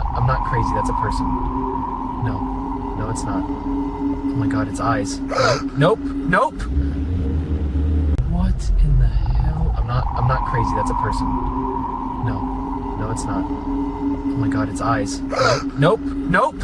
I'm not crazy. That's a person. No. No, it's not. Oh my god, it's eyes. Nope. Nope. What in the hell? I'm not crazy. That's a person. No. No, it's not. Oh my god, it's eyes. Nope. Nope.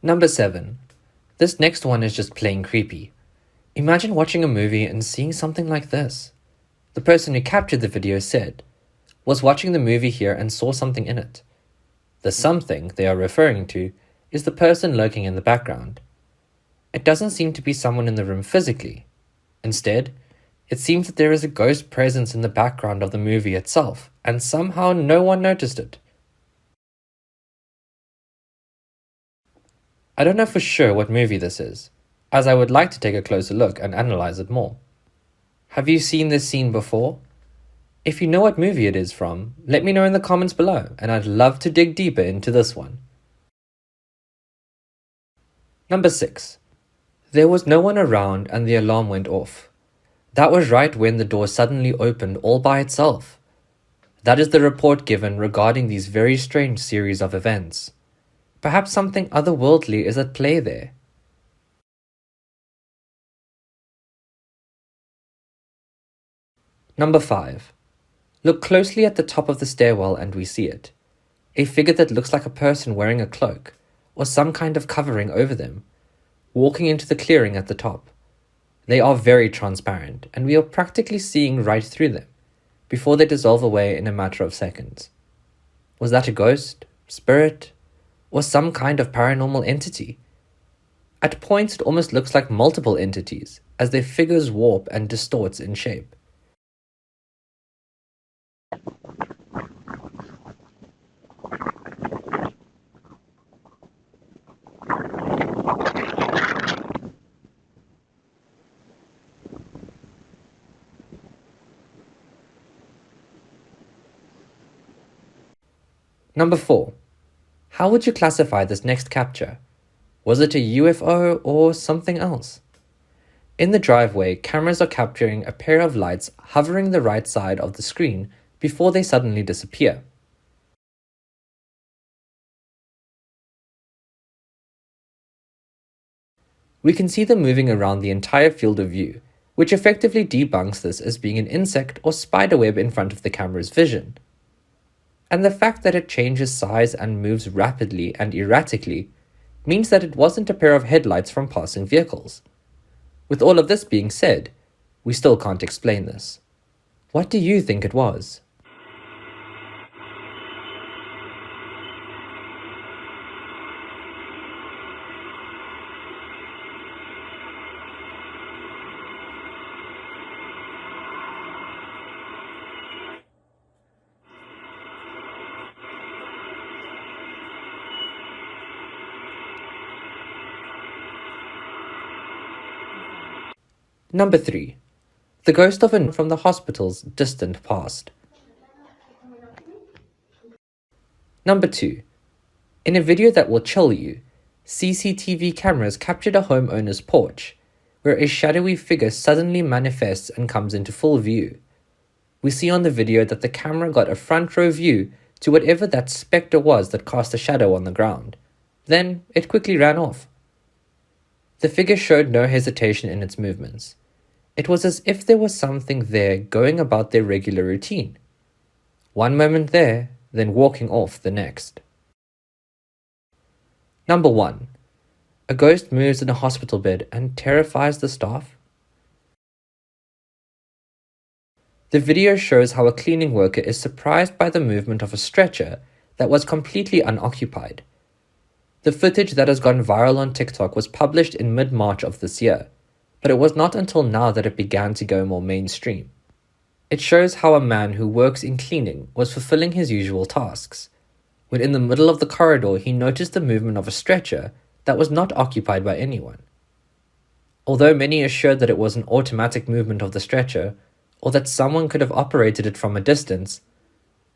Number 7. This next one is just plain creepy. Imagine watching a movie and seeing something like this. The person who captured the video said, "Was watching the movie here and saw something in it." The something they are referring to is the person lurking in the background. It doesn't seem to be someone in the room physically. Instead, it seems that there is a ghost presence in the background of the movie itself, and somehow no one noticed it. I don't know for sure what movie this is, as I would like to take a closer look and analyze it more. Have you seen this scene before? If you know what movie it is from, let me know in the comments below, and I'd love to dig deeper into this one. Number 6. There was no one around and the alarm went off. That was right when the door suddenly opened all by itself. That is the report given regarding these very strange series of events. Perhaps something otherworldly is at play there. Number 5. Look closely at the top of the stairwell and we see it. A figure that looks like a person wearing a cloak, or some kind of covering over them, walking into the clearing at the top. They are very transparent, and we are practically seeing right through them, before they dissolve away in a matter of seconds. Was that a ghost, spirit, or some kind of paranormal entity? At points it almost looks like multiple entities, as their figures warp and distorts in shape. Number 4. How would you classify this next capture? Was it a UFO or something else? In the driveway, cameras are capturing a pair of lights hovering the right side of the screen before they suddenly disappear. We can see them moving around the entire field of view, which effectively debunks this as being an insect or spiderweb in front of the camera's vision. And the fact that it changes size and moves rapidly and erratically means that it wasn't a pair of headlights from passing vehicles. With all of this being said, we still can't explain this. What do you think it was? Number 3. The ghost of a from the hospital's distant past. Number 2. In a video that will chill you, CCTV cameras captured a homeowner's porch, where a shadowy figure suddenly manifests and comes into full view. We see on the video that the camera got a front row view to whatever that spectre was that cast a shadow on the ground. Then it quickly ran off. The figure showed no hesitation in its movements. It was as if there was something there going about their regular routine. One moment there, then walking off the next. Number 1. A ghost moves in a hospital bed and terrifies the staff. The video shows how a cleaning worker is surprised by the movement of a stretcher that was completely unoccupied. The footage that has gone viral on TikTok was published in mid-March of this year, but it was not until now that it began to go more mainstream. It shows how a man who works in cleaning was fulfilling his usual tasks, when in the middle of the corridor he noticed the movement of a stretcher that was not occupied by anyone. Although many assured that it was an automatic movement of the stretcher, or that someone could have operated it from a distance,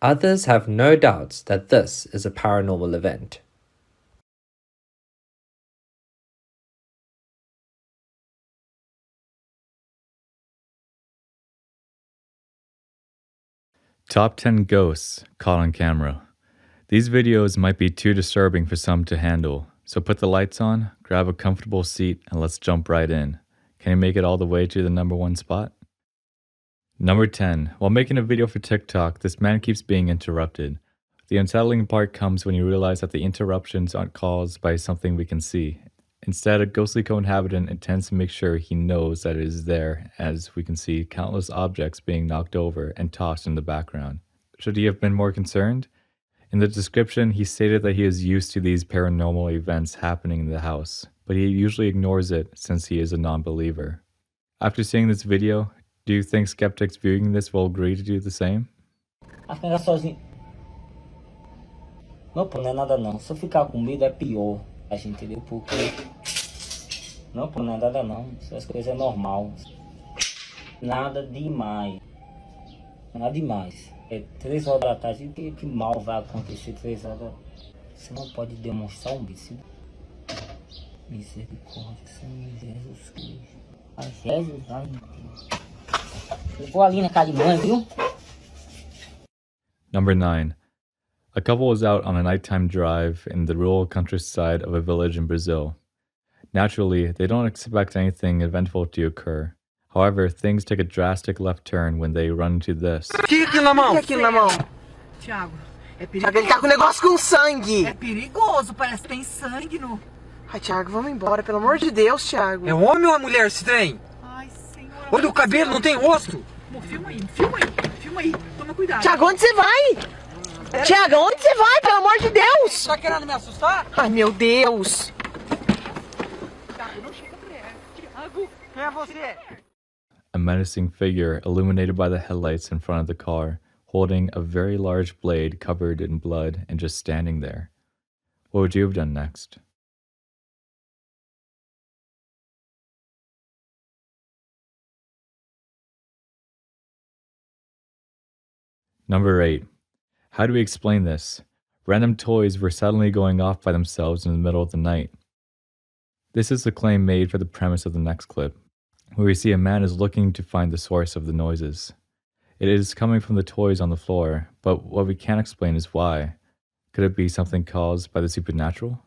others have no doubts that this is a paranormal event. Top 10 ghosts caught on camera. These videos might be too disturbing for some to handle, so put the lights on, grab a comfortable seat, and let's jump right in. Can you make it all the way to the number 1 spot? Number 10. While making a video for TikTok, this man keeps being interrupted. The unsettling part comes when you realize that the interruptions aren't caused by something we can see. Instead, a ghostly co-inhabitant intends to make sure he knows that it is there, as we can see countless objects being knocked over and tossed in the background. Should he have been more concerned? In the description, he stated that he is used to these paranormal events happening in the house, but he usually ignores it since he is a non-believer. After seeing this video, do you think skeptics viewing this will agree to do the same? Ficar sozinho. Não, pô, não é nada não. Se eu ficar com medo é pior. A gente entendeu porque. Não, pô, não é nada não. Essas coisas é normal. Nada demais. Nada demais. É 3 horas da tarde. Que mal vai acontecer 3 horas? Você não pode demonstrar um vício. Misericórdia, Senhor Jesus Cristo. Ai, Jesus, ai, meu Deus. Eu vou ali na casa de mãe, viu? Number 9. A couple was out on a nighttime drive in the rural countryside of a village in Brazil. Naturally, they don't expect anything eventful to occur. However, things take a drastic left turn when they run into this. O que é aquilo na mão? O que é aquilo na mão? Thiago, é Thiago, perigoso. ele tá com um negócio com sangue. É perigoso, parece que tem sangue no... Ai, Thiago, vamos embora, pelo amor de Deus, Thiago. É um homem ou uma mulher esse trem? Ai, senhor. Olha o cabelo, não tem rosto. Amor, filma aí, filma aí, filma aí. Toma cuidado. Thiago, onde você vai? Thiago, onde você vai, pelo amor de Deus? Tá querendo me assustar? Ai, meu Deus. Thiago, não chega perto. Thiago. Quem é você? A menacing figure illuminated by the headlights in front of the car, holding a very large blade covered in blood and just standing there. What would you have done next? Number 8. How do we explain this? Random toys were suddenly going off by themselves in the middle of the night. This is the claim made for the premise of the next clip, where we see a man is looking to find the source of the noises. It is coming from the toys on the floor, but what we can't explain is why. Could it be something caused by the supernatural?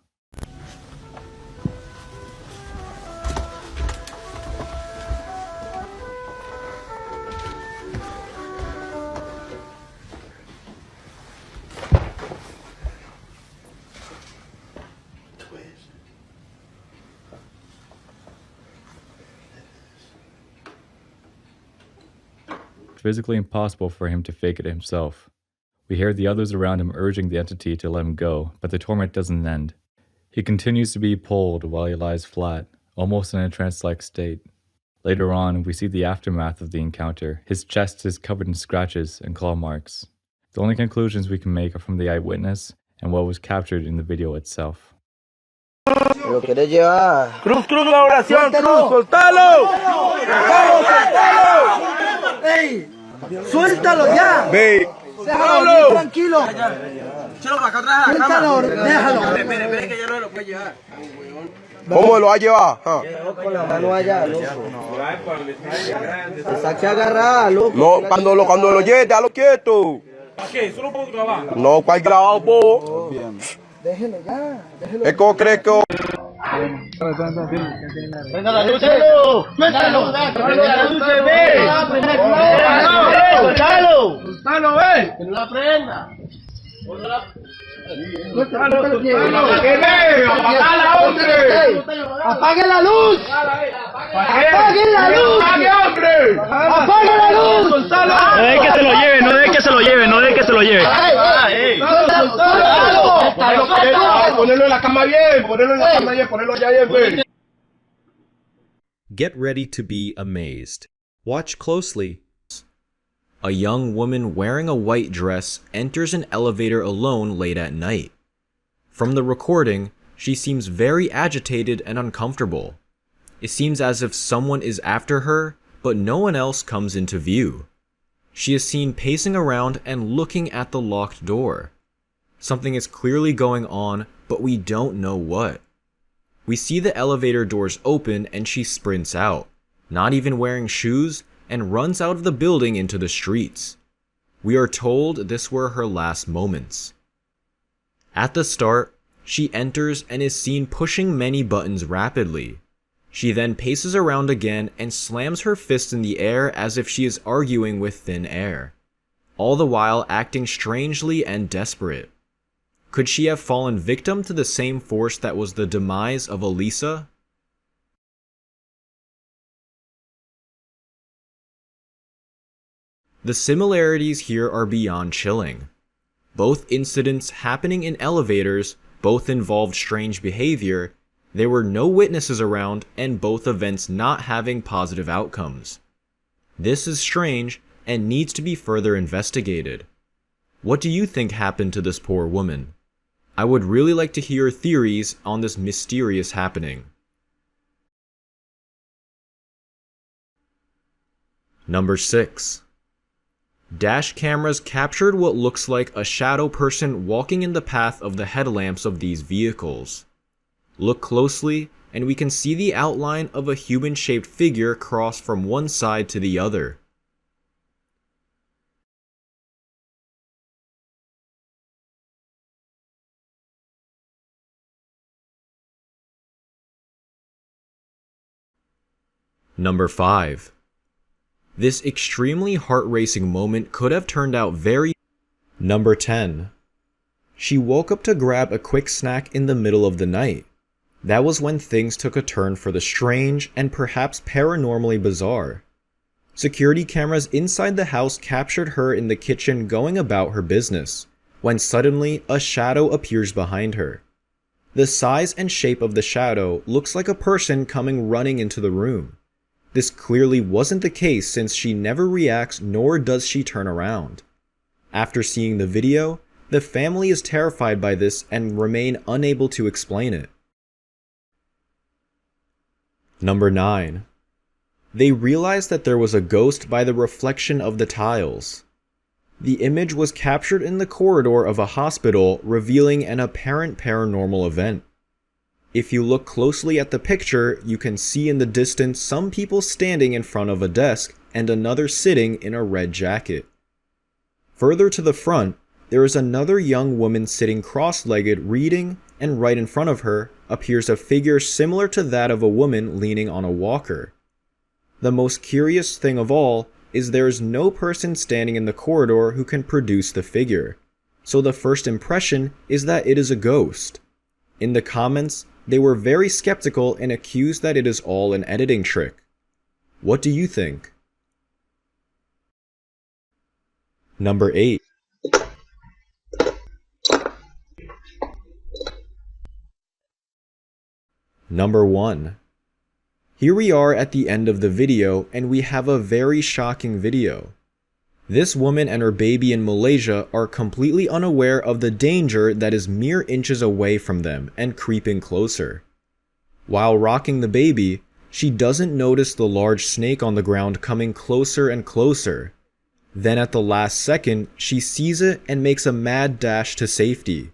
Physically impossible for him to fake it himself. We hear the others around him urging the entity to let him go, but the torment doesn't end. He continues to be pulled while he lies flat, almost in a trance-like state. Later on, we see the aftermath of the encounter. His chest is covered in scratches and claw marks. The only conclusions we can make are from the eyewitness and what was captured in the video itself. Lo querés llevar. Cruz, cruz la oración, cruz, soltalo. Vamos, soltalo. ¡Ey! ¡Suéltalo ya! Ve. Déjalo, tranquilo. Chelo para acá atrás de la Suéltalo, cama. déjalo. Espere, que ya no lo puede llevar. ¿Cómo lo va a llevar? Ah. Con la mano allá, loco. Te saque agarrar, loco. No, cuando lo lleve, déjalo quieto. ¿Para qué? ¿Solo puedo grabar? No, ¿cuál grabado, bobo? Déjelo ya, déjelo. Es que crees que... Prenda la luz, suéltalo. Suéltalo. Prenda la luz, ve. Suéltalo. Suéltalo, ve. Que no la prenda. Suéltalo, ¿Qué ve? ¡Apagala, hombre! ¡Apague la luz! ¡Apague la luz! ¡Apague, hombre! ¡Apague la luz! ¡Soltalo! No deje que se lo lleve, no deje que se lo lleve, no deje que se lo lleve. Ponelo en la cama bien, ponelo en la cama bien, ponelo ya bien, güey. Get ready to be amazed. Watch closely. A young woman wearing a white dress enters an elevator alone late at night. From the recording, she seems very agitated and uncomfortable. It seems as if someone is after her, but no one else comes into view. She is seen pacing around and looking at the locked door. Something is clearly going on, but we don't know what. We see the elevator doors open and she sprints out, not even wearing shoes, and runs out of the building into the streets. We are told this were her last moments. At the start, she enters and is seen pushing many buttons rapidly. She then paces around again and slams her fist in the air as if she is arguing with thin air, all the while acting strangely and desperate. Could she have fallen victim to the same force that was the demise of Elisa? The similarities here are beyond chilling. Both incidents happening in elevators, both involved strange behavior, there were no witnesses around, and both events not having positive outcomes. This is strange and needs to be further investigated. What do you think happened to this poor woman? I would really like to hear theories on this mysterious happening. Number 6. Dash cameras captured what looks like a shadow person walking in the path of the headlamps of these vehicles. Look closely, and we can see the outline of a human-shaped figure cross from one side to the other. Number 5. This extremely heart-racing moment could have turned out very... Number 10. She woke up to grab a quick snack in the middle of the night. That was when things took a turn for the strange and perhaps paranormally bizarre. Security cameras inside the house captured her in the kitchen going about her business, when suddenly a shadow appears behind her. The size and shape of the shadow looks like a person coming running into the room. This clearly wasn't the case since she never reacts nor does she turn around. After seeing the video, the family is terrified by this and remain unable to explain it. Number 9. They realized that there was a ghost by the reflection of the tiles. The image was captured in the corridor of a hospital, revealing an apparent paranormal event. If you look closely at the picture, you can see in the distance some people standing in front of a desk and another sitting in a red jacket. Further to the front, there is another young woman sitting cross-legged reading, and right in front of her appears a figure similar to that of a woman leaning on a walker. The most curious thing of all is there is no person standing in the corridor who can produce the figure, so the first impression is that it is a ghost. In the comments, they were very skeptical and accused that it is all an editing trick. What do you think? Number 8. Number 1. Here we are at the end of the video, and we have a very shocking video. This woman and her baby in Malaysia are completely unaware of the danger that is mere inches away from them and creeping closer. While rocking the baby, she doesn't notice the large snake on the ground coming closer and closer. Then at the last second, she sees it and makes a mad dash to safety.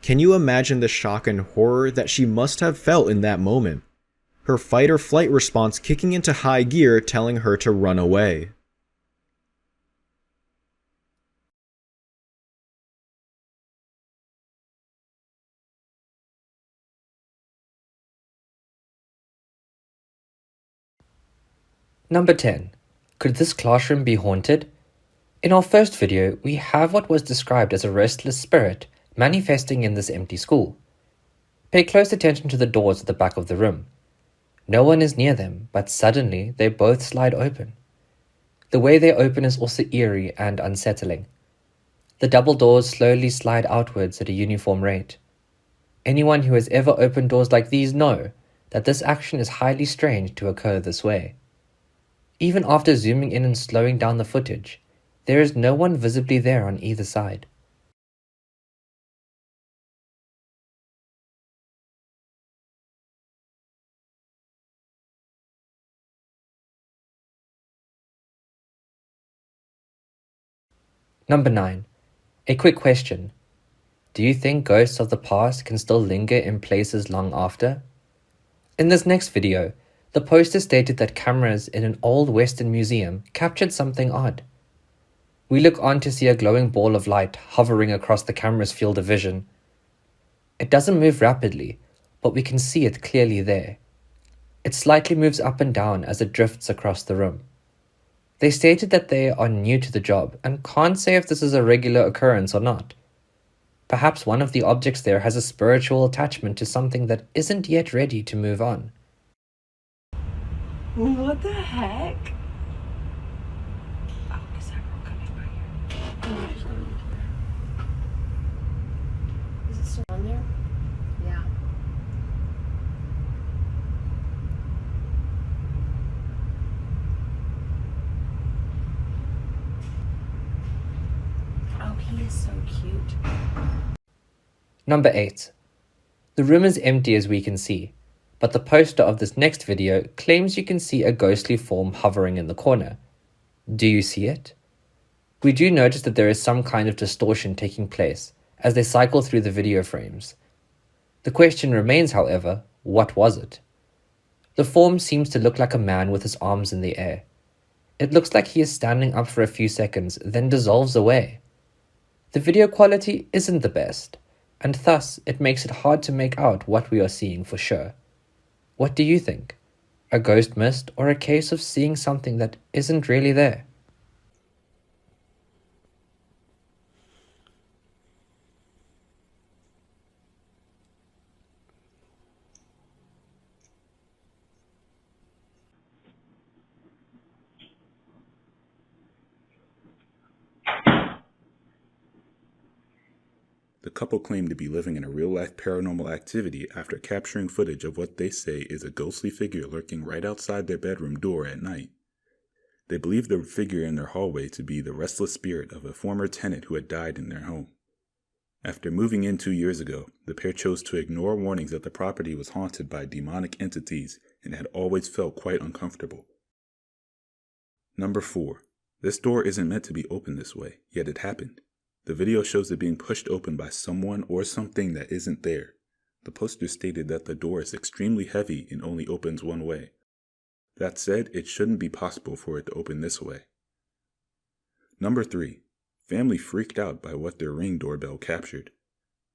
Can you imagine the shock and horror that she must have felt in that moment? Her fight or flight response kicking into high gear, telling her to run away. Number 10. Could this classroom be haunted? In our first video, we have what was described as a restless spirit manifesting in this empty school. Pay close attention to the doors at the back of the room. No one is near them, but suddenly they both slide open. The way they open is also eerie and unsettling. The double doors slowly slide outwards at a uniform rate. Anyone who has ever opened doors like these know that this action is highly strange to occur this way. Even after zooming in and slowing down the footage, there is no one visibly there on either side. Number 9. A quick question. Do you think ghosts of the past can still linger in places long after? In this next video, the poster stated that cameras in an old Western museum captured something odd. We look on to see a glowing ball of light hovering across the camera's field of vision. It doesn't move rapidly, but we can see it clearly there. It slightly moves up and down as it drifts across the room. They stated that they are new to the job and can't say if this is a regular occurrence or not. Perhaps one of the objects there has a spiritual attachment to something that isn't yet ready to move on. What the heck? Oh, is that girl coming by here? Is it still on there? Yeah. Oh, he is so cute. Number 8. The room is empty as we can see, but the poster of this next video claims you can see a ghostly form hovering in the corner. Do you see it? We do notice that there is some kind of distortion taking place as they cycle through the video frames. The question remains, however, what was it? The form seems to look like a man with his arms in the air. It looks like he is standing up for a few seconds, then dissolves away. The video quality isn't the best, and thus it makes it hard to make out what we are seeing for sure. What do you think? A ghost mist or a case of seeing something that isn't really there? The couple claim to be living in a real-life paranormal activity after capturing footage of what they say is a ghostly figure lurking right outside their bedroom door at night. They believe the figure in their hallway to be the restless spirit of a former tenant who had died in their home. After moving in 2 years ago, the pair chose to ignore warnings that the property was haunted by demonic entities and had always felt quite uncomfortable. Number 4. This door isn't meant to be opened this way, yet it happened. The video shows it being pushed open by someone or something that isn't there. The poster stated that the door is extremely heavy and only opens one way. That said, it shouldn't be possible for it to open this way. Number 3. Family freaked out by what their Ring doorbell captured.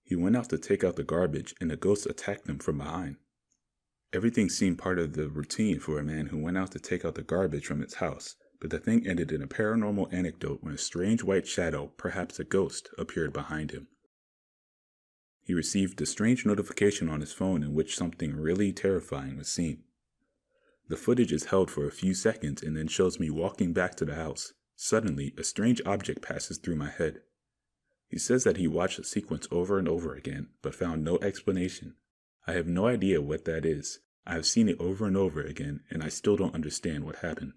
He went out to take out the garbage and a ghost attacked him from behind. Everything seemed part of the routine for a man who went out to take out the garbage from his house. But the thing ended in a paranormal anecdote when a strange white shadow, perhaps a ghost, appeared behind him. He received a strange notification on his phone in which something really terrifying was seen. The footage is held for a few seconds and then shows me walking back to the house. Suddenly, a strange object passes through my head. He says that he watched the sequence over and over again, but found no explanation. I have no idea what that is. I have seen it over and over again, and I still don't understand what happened.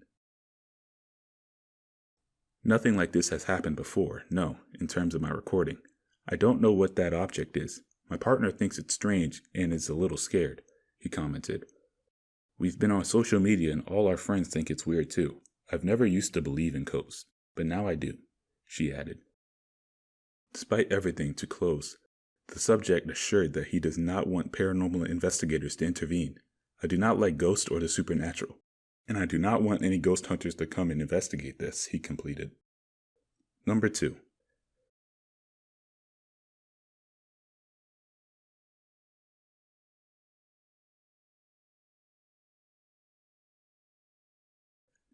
Nothing like this has happened before, no, in terms of my recording. I don't know what that object is. My partner thinks it's strange and is a little scared, he commented. We've been on social media and all our friends think it's weird too. I've never used to believe in ghosts, but now I do, she added. Despite everything, to close, the subject assured that he does not want paranormal investigators to intervene. I do not like ghosts or the supernatural. And I do not want any ghost hunters to come and investigate this, he completed. Number 2.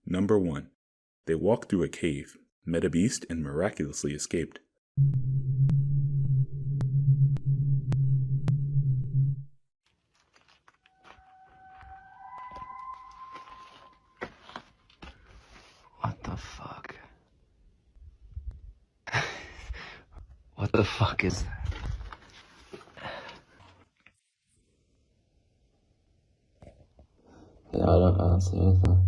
Number 1. They walked through a cave, met a beast, and miraculously escaped. What the fuck? What the fuck is that? Yeah, I don't see anything.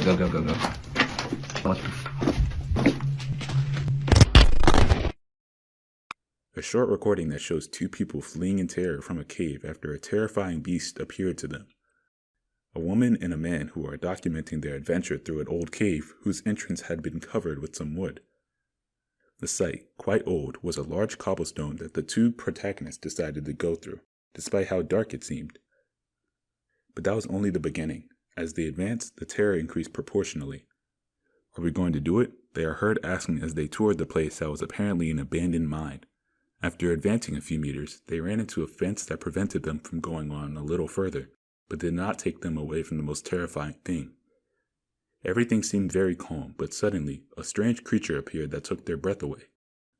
Go. What the fuck? A short recording that shows two people fleeing in terror from a cave after a terrifying beast appeared to them. A woman and a man who are documenting their adventure through an old cave whose entrance had been covered with some wood. The site, quite old, was a large cobblestone that the two protagonists decided to go through, despite how dark it seemed. But that was only the beginning. As they advanced, the terror increased proportionally. Are we going to do it? They are heard asking as they toured the place that was apparently an abandoned mine. After advancing a few meters, they ran into a fence that prevented them from going on a little further, but did not take them away from the most terrifying thing. Everything seemed very calm, but suddenly, a strange creature appeared that took their breath away.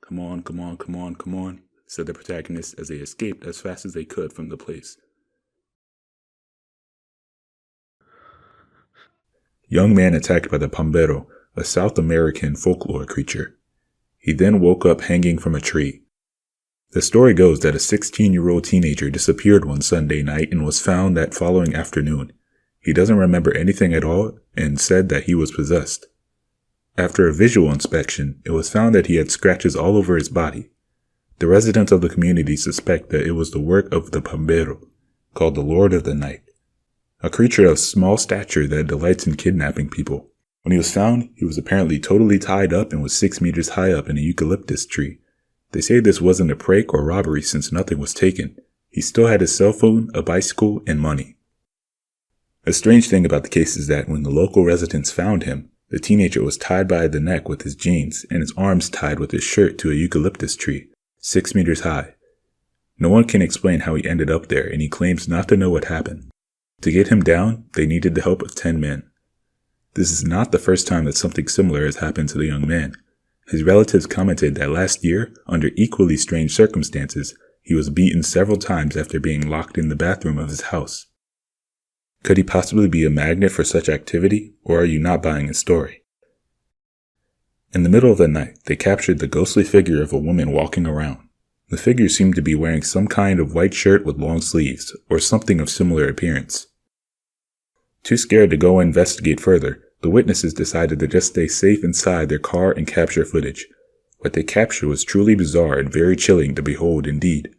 "Come on, come on, come on, come on," said the protagonists as they escaped as fast as they could from the place. Young man attacked by the Pambero, a South American folklore creature. He then woke up hanging from a tree. The story goes that a 16-year-old teenager disappeared one Sunday night and was found that following afternoon. He doesn't remember anything at all and said that he was possessed. After a visual inspection, it was found that he had scratches all over his body. The residents of the community suspect that it was the work of the Pambero, called the Lord of the Night, a creature of small stature that delights in kidnapping people. When he was found, he was apparently totally tied up and was 6 meters high up in a eucalyptus tree. They say this wasn't a prank or robbery since nothing was taken. He still had his cell phone, a bicycle, and money. A strange thing about the case is that when the local residents found him, the teenager was tied by the neck with his jeans and his arms tied with his shirt to a eucalyptus tree, 6 meters high. No one can explain how he ended up there, and he claims not to know what happened. To get him down, they needed the help of 10 men. This is not the first time that something similar has happened to the young man. His relatives commented that last year, under equally strange circumstances, he was beaten several times after being locked in the bathroom of his house. Could he possibly be a magnet for such activity, or are you not buying his story? In the middle of the night, they captured the ghostly figure of a woman walking around. The figure seemed to be wearing some kind of white shirt with long sleeves, or something of similar appearance. Too scared to go investigate further, the witnesses decided to just stay safe inside their car and capture footage. What they captured was truly bizarre and very chilling to behold indeed.